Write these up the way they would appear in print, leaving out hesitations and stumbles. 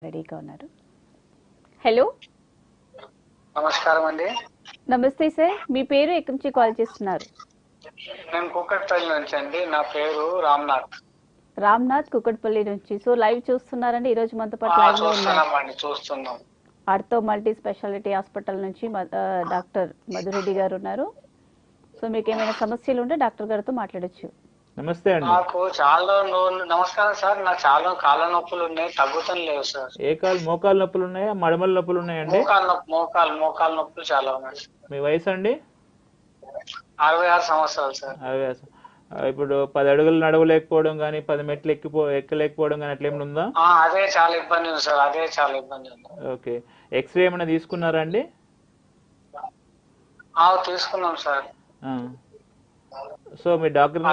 రెడీగా ఉన్నారు. హలో, నమస్కారం అండి. నమస్తే సార్. మీ పేరు ఎక్కడి నుంచి కాల్ చేస్తున్నారు? నేను కూకట్పల్లి నుంచి అండి. నా పేరు రామ్నాథ్. రామ్నాథ్, కుకట్పల్లి నుంచి. సో లైవ్ చూస్తున్నారండి. ఈరోజు మనతో పాటు లైవ్ లో ఉన్నారు చూస్తున్నామండి, చూస్తున్నాం. ఆర్థో మల్టీ స్పెషాలిటీ హాస్పిటల్ నుంచి డాక్టర్ మధురెడ్డి గారు ఉన్నారు. సో మీకు ఏమైనా సమస్యలు ఉంటే డాక్టర్ గారితో మాట్లాడొచ్చు. నమస్తే అండి. నాకు చాలా నమస్కారం సార్. నాకు చాలా కాళ్ళ నొప్పులు ఉన్నాయి, తగ్గుతం లేవు సార్. ఏ కాలు? మోకాలు నొప్పులు ఉన్నాయా, మడమల నొప్పులు ఉన్నాయండి? మోకాలు నొప్పులు చాలా ఉన్నాయి. మీ వయసు అండి? 66 సంవత్సరాలు సార్. ఇప్పుడు 10 అడుగులు నడవలేకపోవడం కానీ 10 మెట్లు ఎక్కలేకపోవడం కానీ అట్లా ఏమైనా ఉందా? అదే చాలా ఇబ్బంది ఉంది సార్. అదే చాలా ఇబ్బంది ఉంది. ఓకే, ఎక్స్రే ఏమైనా తీసుకున్నారా అండి? తీసుకున్నాం సార్. సో మీ డాక్టర్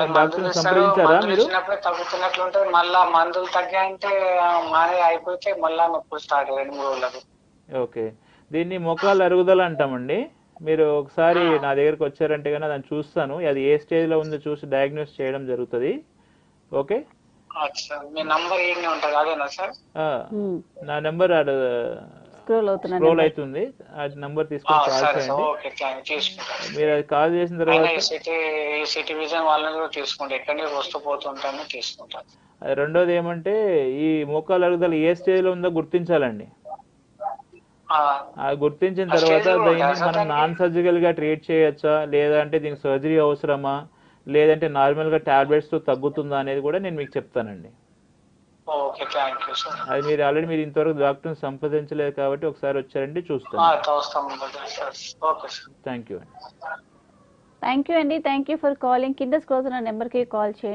సంప్రదించారా మీరు? తగ్గుతున్నట్లుంటే మళ్ళా మందులు తగ్గాయంటే మానే అయిపోతే మళ్ళా నొప్పులు స్టార్ట్ 2-3 రోజులకు. ఓకే, దీన్ని మోకాలు అరుగుదల అంటామండి. మీరు ఒకసారి నా దగ్గరకు వచ్చారంటే కన్నా దాన్ని చూస్తాను, అది ఏ స్టేజ్ లో ఉందో చూసి డయాగ్నోస్ చేయడం జరుగుతుంది. ఓకే, మీ నంబర్ ఏమి ఉంటుంది అదేనా సార్? నా నెంబర్ స్క్రోల్ అవుతుంది, ఆ నంబర్ తీసుకొని కాల్ చేయండి. మీరు అది కాల్ చేసిన తర్వాత అది రెండోది ఏమంటే ఈ మోకాలు అరుగుదల ఏ స్టేజ్ లో ఉందో గుర్తించాలండి. గుర్తించిన తర్వాత దీన్ని మనం నాన్ సర్జికల్ గా ట్రీట్ చేయొచ్చా, లేదంటే దీనికి సర్జరీ అవసరమా, లేదంటే నార్మల్ గా టాబ్లెట్స్ తో తగ్గుతుందా అనేది కూడా నేను మీకు చెప్తానండి. అది మీరు ఆల్రెడీ ఇంతవరకు డాక్టర్ని సంప్రదించలేదు కాబట్టి ఒకసారి వచ్చారండి, చూస్తాను. థ్యాంక్ యూ అండి. థ్యాంక్ యూ అండి. Thank you for calling. కింద స్క్రోల్ ఉన్న నెంబర్కి కాల్ చేయండి.